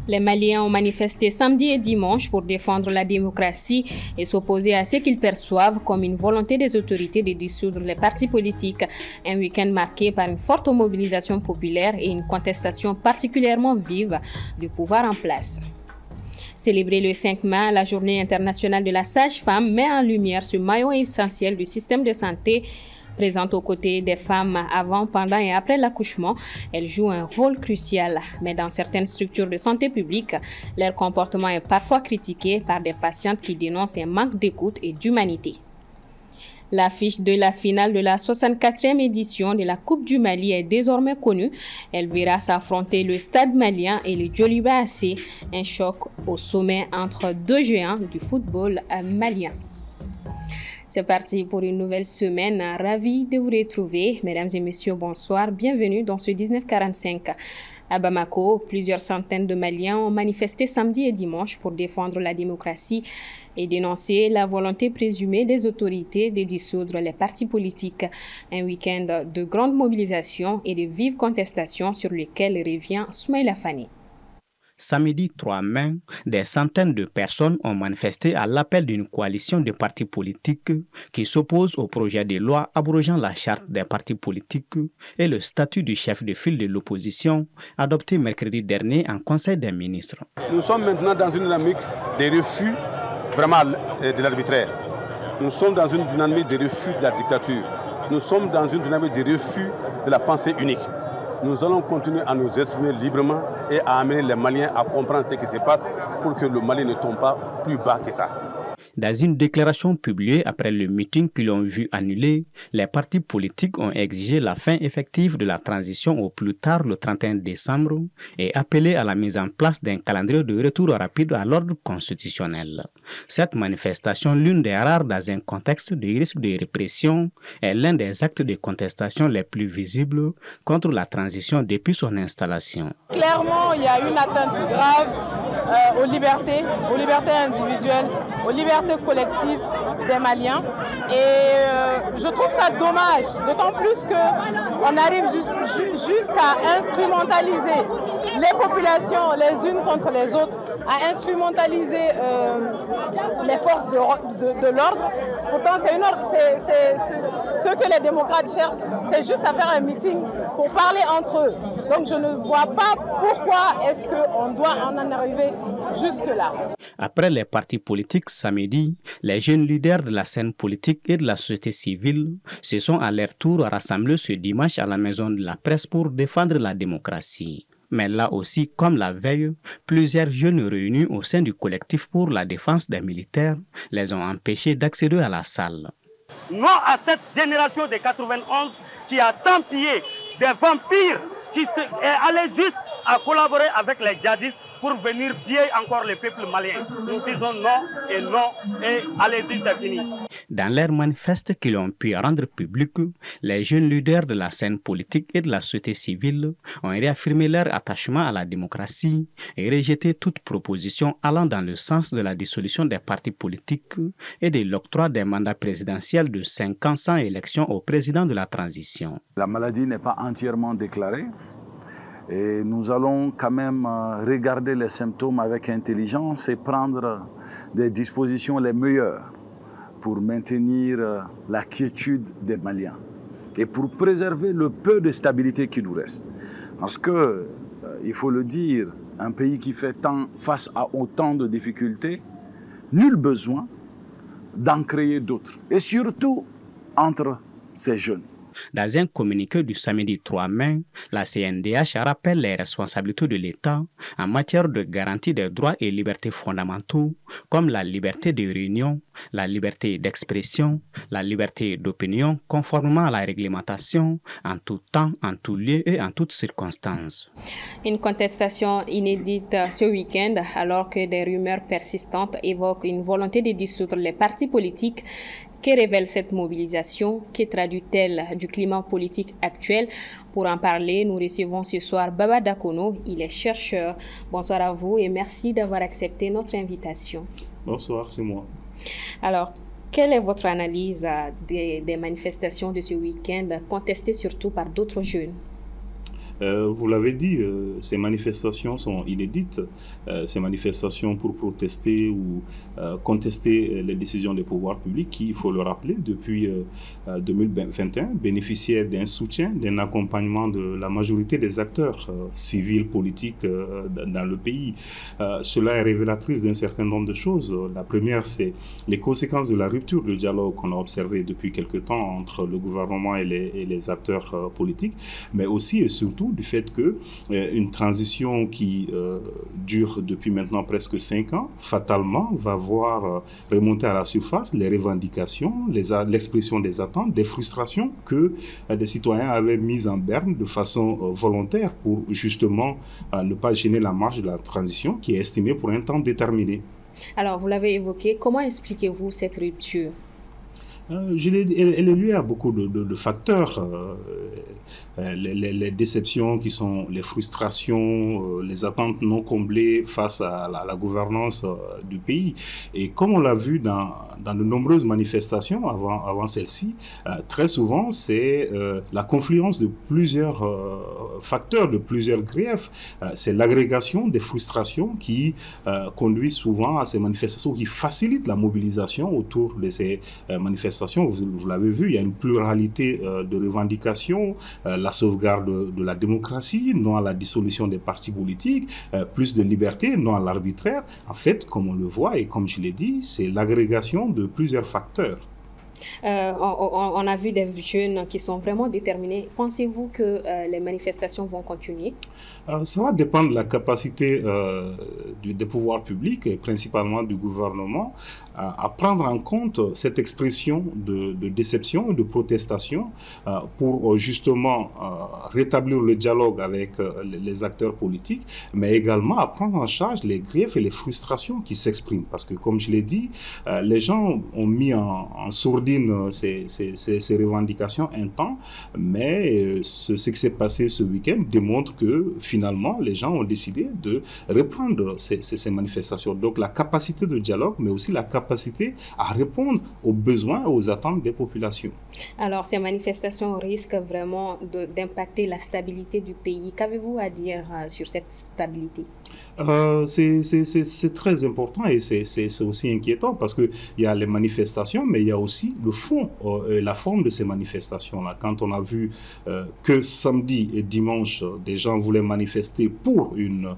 Les Maliens ont manifesté samedi et dimanche pour défendre la démocratie et s'opposer à ce qu'ils perçoivent comme une volonté des autorités de dissoudre les partis politiques. Un week-end marqué par une forte mobilisation populaire et une contestation particulièrement vive du pouvoir en place. Célébrer le 5 mai, la journée internationale de la sage-femme met en lumière ce maillon essentiel du système de santé. Présente aux côtés des femmes avant, pendant et après l'accouchement, elles jouent un rôle crucial. Mais dans certaines structures de santé publique, leur comportement est parfois critiqué par des patientes qui dénoncent un manque d'écoute et d'humanité. L'affiche de la finale de la 64e édition de la Coupe du Mali est désormais connue. Elle verra s'affronter le Stade malien et le Djoliba AC, un choc au sommet entre deux géants du football malien. C'est parti pour une nouvelle semaine. Ravi de vous retrouver. Mesdames et messieurs, bonsoir. Bienvenue dans ce 1945. À Bamako, plusieurs centaines de Maliens ont manifesté samedi et dimanche pour défendre la démocratie et dénoncer la volonté présumée des autorités de dissoudre les partis politiques. Un week-end de grande mobilisation et de vives contestations sur lesquelles revient Soumaïla Fani. Samedi 3 mai, des centaines de personnes ont manifesté à l'appel d'une coalition de partis politiques qui s'oppose au projet de loi abrogeant la charte des partis politiques et le statut du chef de file de l'opposition adopté mercredi dernier en Conseil des ministres. Nous sommes maintenant dans une dynamique de refus vraiment de l'arbitraire. Nous sommes dans une dynamique de refus de la dictature. Nous sommes dans une dynamique de refus de la pensée unique. Nous allons continuer à nous exprimer librement et à amener les Maliens à comprendre ce qui se passe pour que le Mali ne tombe pas plus bas que ça. Dans une déclaration publiée après le meeting qu'ils ont vu annulé, les partis politiques ont exigé la fin effective de la transition au plus tard le 31 décembre et appelé à la mise en place d'un calendrier de retour rapide à l'ordre constitutionnel. Cette manifestation, l'une des rares dans un contexte de risque de répression, est l'un des actes de contestation les plus visibles contre la transition depuis son installation. Clairement, il y a une atteinte grave aux libertés individuelles, aux libertés collectives des Maliens. Et je trouve ça dommage, d'autant plus qu'on arrive jusqu'à instrumentaliser les populations les unes contre les autres, à instrumentaliser les forces de l'ordre. Pourtant, c'est ce que les démocrates cherchent, c'est juste à faire un meeting pour parler entre eux. Donc je ne vois pas pourquoi est-ce qu'on doit en arriver jusque-là. Après les partis politiques samedi, les jeunes leaders de la scène politique et de la société civile se sont à leur tour rassemblés ce dimanche à la Maison de la Presse pour défendre la démocratie. Mais là aussi, comme la veille, plusieurs jeunes réunis au sein du collectif pour la défense des militaires les ont empêchés d'accéder à la salle. Non à cette génération de 91 qui a tant pillé des vampires qui est allé juste à collaborer avec les djihadistes pour venir piller encore le peuple malien. Nous disons non et allez-y, c'est fini. Dans leur manifeste qu'ils ont pu rendre public, les jeunes leaders de la scène politique et de la société civile ont réaffirmé leur attachement à la démocratie et rejeté toute proposition allant dans le sens de la dissolution des partis politiques et de l'octroi des mandats présidentiels de 5 ans sans élection au président de la transition. La maladie n'est pas entièrement déclarée. Et nous allons quand même regarder les symptômes avec intelligence et prendre des dispositions les meilleures pour maintenir la quiétude des Maliens et pour préserver le peu de stabilité qui nous reste. Parce que, il faut le dire, un pays qui fait face à autant de difficultés, nul besoin d'en créer d'autres. Et surtout entre ces jeunes. Dans un communiqué du samedi 3 mai, la CNDH rappelle les responsabilités de l'État en matière de garantie des droits et libertés fondamentaux comme la liberté de réunion, la liberté d'expression, la liberté d'opinion conformément à la réglementation en tout temps, en tout lieu et en toutes circonstances. Une contestation inédite ce week-end alors que des rumeurs persistantes évoquent une volonté de dissoudre les partis politiques. que révèle cette mobilisation? Que traduit-elle du climat politique actuel? Pour en parler, nous recevons ce soir Baba Dakono. Il est chercheur. Bonsoir à vous et merci d'avoir accepté notre invitation. Bonsoir, c'est moi. Alors, quelle est votre analyse des manifestations de ce week-end, contestées surtout par d'autres jeunes? Vous l'avez dit, ces manifestations sont inédites. Ces manifestations pour protester ou contester les décisions des pouvoirs publics qui, il faut le rappeler, depuis 2021, bénéficiaient d'un soutien, d'un accompagnement de la majorité des acteurs civils, politiques dans le pays. Cela est révélatrice d'un certain nombre de choses. La première, c'est les conséquences de la rupture de dialogue qu'on a observé depuis quelque temps entre le gouvernement et les acteurs politiques, mais aussi et surtout du fait que une transition qui dure depuis maintenant presque 5 ans, fatalement, va voir remonter à la surface les revendications, l'expression des attentes, des frustrations que des citoyens avaient mises en berne de façon volontaire pour justement ne pas gêner la marche de la transition qui est estimée pour un temps déterminé. Alors, vous l'avez évoqué, comment expliquez-vous cette rupture? Elle est liée à beaucoup de facteurs. Les déceptions qui sont les frustrations, les attentes non comblées face à la gouvernance du pays. Et comme on l'a vu dans de nombreuses manifestations avant celle-ci, très souvent c'est la confluence de plusieurs facteurs, de plusieurs griefs. C'est l'agrégation des frustrations qui conduit souvent à ces manifestations, qui facilite la mobilisation autour de ces manifestations. Vous l'avez vu, il y a une pluralité de revendications, la sauvegarde de la démocratie, non à la dissolution des partis politiques, plus de liberté, non à l'arbitraire. En fait, comme on le voit et comme je l'ai dit, c'est l'agrégation de plusieurs facteurs. On a vu des jeunes qui sont vraiment déterminés. Pensez-vous que les manifestations vont continuer? Ça va dépendre de la capacité des pouvoirs publics, et principalement du gouvernement, à prendre en compte cette expression de déception et de protestation pour justement rétablir le dialogue avec les acteurs politiques, mais également à prendre en charge les griefs et les frustrations qui s'expriment. Parce que, comme je l'ai dit, les gens ont mis en sourdine ces revendications un temps, mais ce qui s'est passé ce week-end démontre que finalement, les gens ont décidé de reprendre ces manifestations. Donc, la capacité de dialogue, mais aussi la capacité à répondre aux besoins et aux attentes des populations. Alors, ces manifestations risquent vraiment d'impacter la stabilité du pays. Qu'avez-vous à dire sur cette stabilité? C'est très important et c'est aussi inquiétant parce qu'il y a les manifestations, mais il y a aussi le fond, la forme de ces manifestations-là. Quand on a vu que samedi et dimanche, des gens voulaient manifester pour une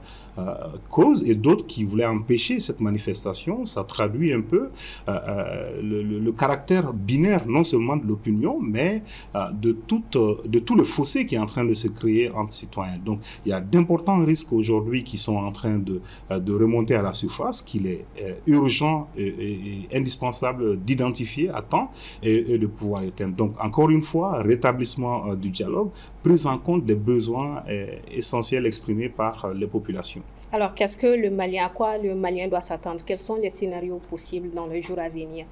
cause et d'autres qui voulaient empêcher cette manifestation, ça traduit un peu le caractère binaire, non seulement de l'opinion, mais de tout le fossé qui est en train de se créer entre citoyens. Donc, il y a d'importants risques aujourd'hui qui sont en train de remonter à la surface, qu'il est urgent et indispensable d'identifier à temps et de pouvoir éteindre. Donc, encore une fois, rétablissement du dialogue, prise en compte des besoins essentiels exprimés par les populations. Alors, à quoi le Malien doit s'attendre? Quels sont les scénarios possibles dans les jours à venir?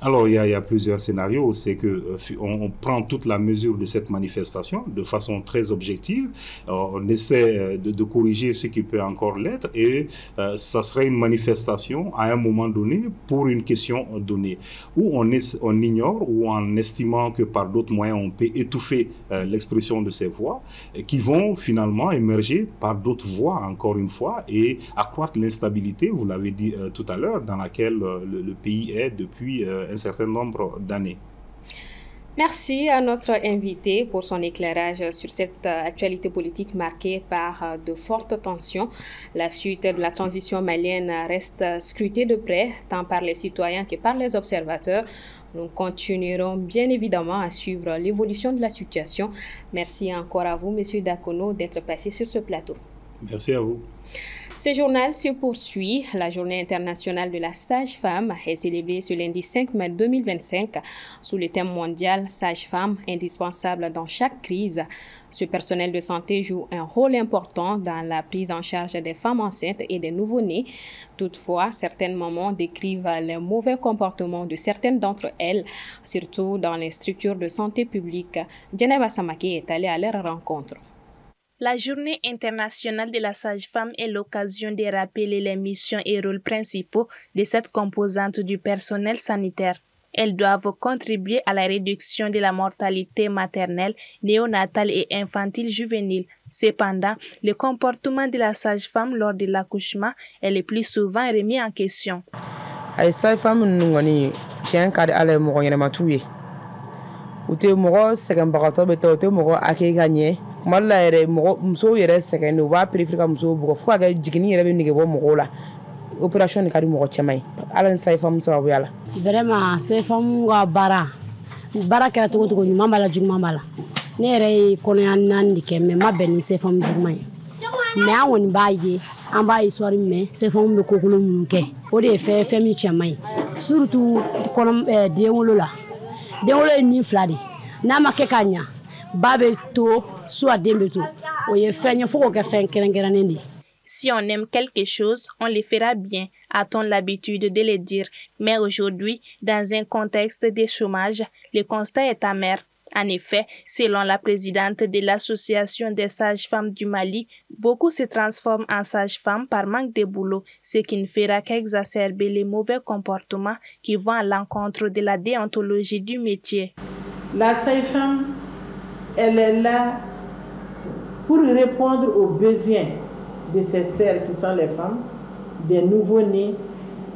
Alors, il y a plusieurs scénarios. C'est qu'on prend toute la mesure de cette manifestation de façon très objective. On essaie de corriger ce qui peut encore l'être et ça serait une manifestation à un moment donné pour une question donnée. Ou on ignore ou en estimant que par d'autres moyens on peut étouffer l'expression de ces voix qui vont finalement émerger par d'autres voix encore une fois et accroître l'instabilité, vous l'avez dit tout à l'heure, dans laquelle le pays est depuis un certain nombre d'années. Merci à notre invité pour son éclairage sur cette actualité politique marquée par de fortes tensions. La suite de la transition malienne reste scrutée de près, tant par les citoyens que par les observateurs. Nous continuerons bien évidemment à suivre l'évolution de la situation. Merci encore à vous, M. Dakono, d'être passé sur ce plateau. Merci à vous. Ce journal se poursuit. La journée internationale de la sage-femme est célébrée ce lundi 5 mai 2025 sous le thème mondial « Sage-femme, indispensable dans chaque crise ». Ce personnel de santé joue un rôle important dans la prise en charge des femmes enceintes et des nouveau-nés. Toutefois, certaines mamans décrivent les mauvais comportements de certaines d'entre elles, surtout dans les structures de santé publique. Djeneba Samake est allée à leur rencontre. La Journée internationale de la sage-femme est l'occasion de rappeler les missions et rôles principaux de cette composante du personnel sanitaire. Elles doivent contribuer à la réduction de la mortalité maternelle, néonatale et infantile juvénile. Cependant, le comportement de la sage-femme lors de l'accouchement est le plus souvent remis en question. La sage-femme tient qu'à aller mourir Mala yɛrɛ muso yɛrɛ sɛgɛn u b'a préférer ka muso bugɔ fo ka kɛ jiginni yɛrɛ bɛ nege bɔ mɔgɔw la opération de ka di mɔgɔ cɛman ye ala ni sayifamu sababuya la vraiment sayifamu ka baara kɛra cogo cogo ɲuman b'a la juguman b'a la ne yɛrɛ ye kɔnɔya 4 de kɛ mais ma bɛn ni sayifamu juguman ye mais an kɔni b'a ye an b'a histoire mɛn sayifamu bɛ kokolo minnu kɛ o de ye fɛn min cɛman ye surtout denwolo la denwolo ye nin 2 de n'a ma kɛ ka ɲa ba bɛ to soit den bɛ to o ye fɛn ye fo k'o kɛ fɛn kɛrɛnkɛrɛnnen de. Si on aime quelque chose, on le fera bien, a-t-on l'habitude de le dire. Mais aujourd'hui, dans un contexte de chômage, le constat est amer. En effet, selon la présidente de l'Association des sages-femmes du Mali, beaucoup se transforment en sages-femmes par manque de boulot, ce qui ne fera qu'exacerber les mauvais comportements qui vont à l'encontre de la déontologie du métier. La sage-femme, elle est là pour répondre aux besoins de ses sœurs qui sont les femmes, des nouveau-nés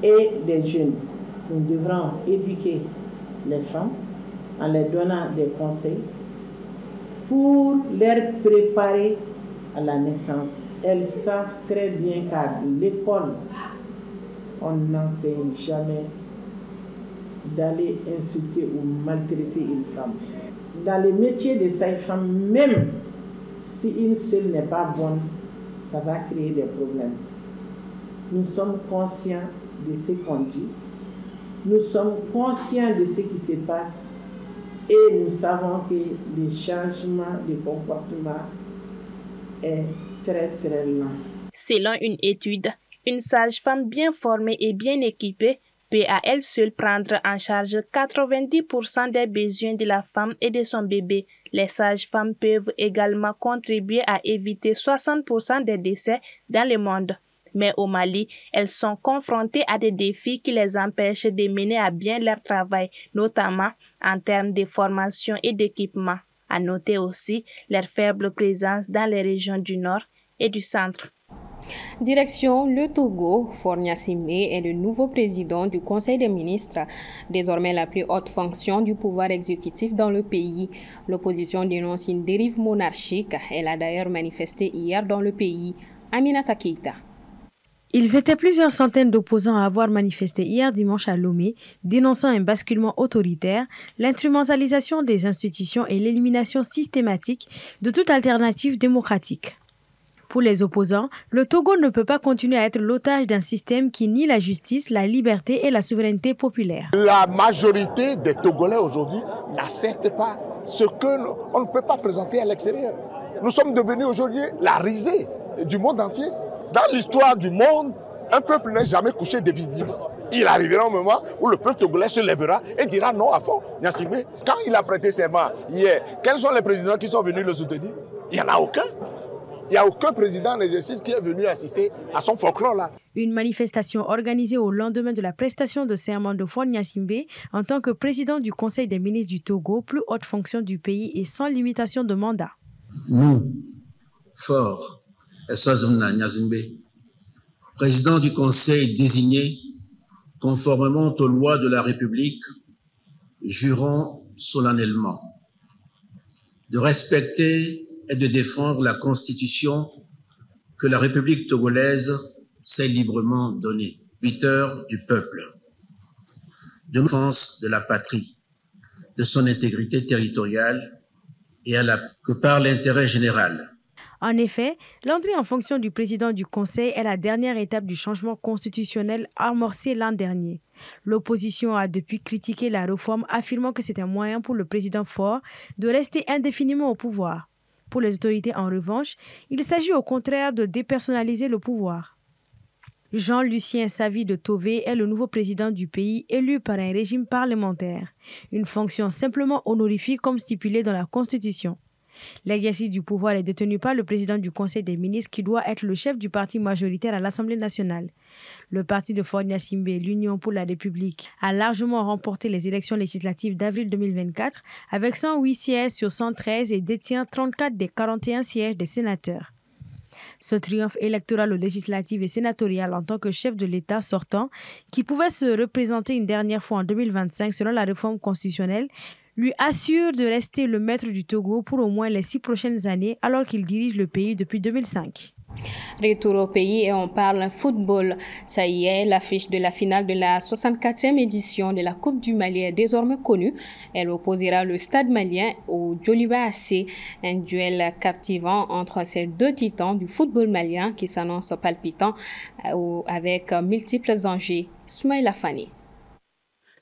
et des jeunes. Nous devrons éduquer les femmes en leur donnant des conseils pour les préparer à la naissance. Elles savent très bien qu'à l'école, on n'enseigne jamais d'aller insulter ou maltraiter une femme. Dans le métier de sage-femme, même si une seule n'est pas bonne, ça va créer des problèmes. Nous sommes conscients de ce qu'on dit, nous sommes conscients de ce qui se passe et nous savons que le changement de comportement est très très lent. Selon une étude, une sage-femme bien formée et bien équipée peut à elle seule prendre en charge 90% des besoins de la femme et de son bébé. Les sages-femmes peuvent également contribuer à éviter 60% des décès dans le monde. Mais au Mali, elles sont confrontées à des défis qui les empêchent de mener à bien leur travail, notamment en termes de formation et d'équipement. À noter aussi leur faible présence dans les régions du Nord et du Centre. Direction le Togo, Faure Gnassingbé est le nouveau président du Conseil des ministres, désormais la plus haute fonction du pouvoir exécutif dans le pays. L'opposition dénonce une dérive monarchique. Elle a d'ailleurs manifesté hier dans le pays. Aminata Keita. Ils étaient plusieurs centaines d'opposants à avoir manifesté hier dimanche à Lomé, dénonçant un basculement autoritaire, l'instrumentalisation des institutions et l'élimination systématique de toute alternative démocratique. Pour les opposants, le Togo ne peut pas continuer à être l'otage d'un système qui nie la justice, la liberté et la souveraineté populaire. La majorité des Togolais aujourd'hui n'acceptent pas ce qu'on ne peut pas présenter à l'extérieur. Nous sommes devenus aujourd'hui la risée du monde entier. Dans l'histoire du monde, un peuple n'est jamais couché définitivement. Il arrivera un moment où le peuple togolais se lèvera et dira non à Faure Gnassingbé. Quand il a prêté serment hier, quels sont les présidents qui sont venus le soutenir? Il n'y en a aucun. Il n'y a aucun président en exercice qui est venu assister à son folklore-là. Une manifestation organisée au lendemain de la prestation de serment de Faure Gnassingbé en tant que président du Conseil des ministres du Togo, plus haute fonction du pays et sans limitation de mandat. Nous, Faure Gnassingbé, président du Conseil désigné conformément aux lois de la République, jurons solennellement de respecter et de défendre la Constitution que la République togolaise s'est librement donnée, serviteur du peuple, de défense de la patrie, de son intégrité territoriale et que par l'intérêt général. En effet, l'entrée en fonction du président du Conseil est la dernière étape du changement constitutionnel amorcé l'an dernier. L'opposition a depuis critiqué la réforme, affirmant que c'est un moyen pour le président Faure de rester indéfiniment au pouvoir. Pour les autorités, en revanche, il s'agit au contraire de dépersonnaliser le pouvoir. Jean-Lucien Savy de Tové est le nouveau président du pays élu par un régime parlementaire, une fonction simplement honorifique comme stipulé dans la Constitution. L'exercice du pouvoir est détenu par le président du Conseil des ministres qui doit être le chef du parti majoritaire à l'Assemblée nationale. Le parti de Faure Gnassingbé, l'Union pour la République, a largement remporté les élections législatives d'avril 2024 avec 108 sièges sur 113 et détient 34 des 41 sièges des sénateurs. Ce triomphe électoral aux législatives et sénatoriales en tant que chef de l'État sortant, qui pouvait se représenter une dernière fois en 2025 selon la réforme constitutionnelle, lui assure de rester le maître du Togo pour au moins les 6 prochaines années alors qu'il dirige le pays depuis 2005. Retour au pays et on parle football. Ça y est, l'affiche de la finale de la 64e édition de la Coupe du Mali est désormais connue. Elle opposera le Stade malien au Djoliba AC, un duel captivant entre ces deux titans du football malien qui s'annonce palpitant avec multiples enjeux. Soumaïla Fani.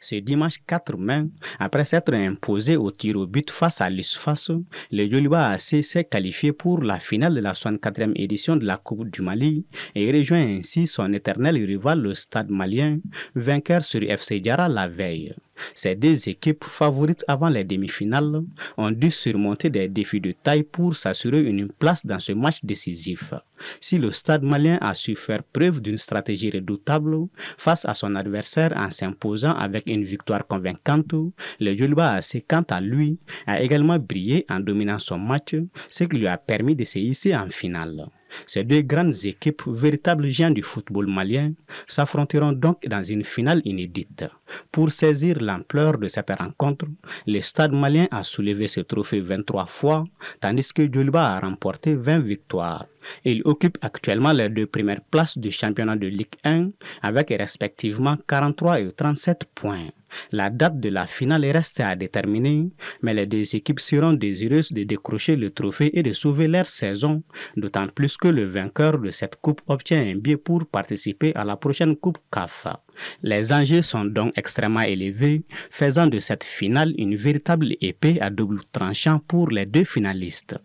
Ce dimanche 4 mai, après s'être imposé au tir au but face à l'USFAS, le Djoliba AC s'est qualifié pour la finale de la 64e édition de la Coupe du Mali et rejoint ainsi son éternel rival le Stade malien, vainqueur sur FC Diarra la veille. Ces deux équipes favorites avant les demi-finales ont dû surmonter des défis de taille pour s'assurer une place dans ce match décisif. Si le Stade malien a su faire preuve d'une stratégie redoutable face à son adversaire en s'imposant avec une victoire convaincante, le Djoliba AC, quant à lui, a également brillé en dominant son match, ce qui lui a permis de se hisser en finale. Ces deux grandes équipes, véritables géants du football malien, s'affronteront donc dans une finale inédite. Pour saisir l'ampleur de cette rencontre, le Stade malien a soulevé ce trophée 23 fois, tandis que Djoliba a remporté 20 victoires. Il occupe actuellement les 2 premières places du championnat de Ligue 1 avec respectivement 43 et 37 points. La date de la finale reste à déterminer, mais les deux équipes seront désireuses de décrocher le trophée et de sauver leur saison, d'autant plus que le vainqueur de cette coupe obtient un billet pour participer à la prochaine coupe CAF. Les enjeux sont donc extrêmement élevés, faisant de cette finale une véritable épée à double tranchant pour les deux finalistes.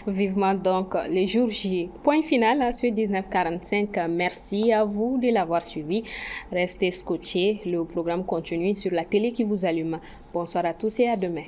Vivement donc les jours J. Point final à ce 19h45. Merci à vous de l'avoir suivi. Restez scotchés. Le programme continue sur la télé qui vous allume. Bonsoir à tous et à demain.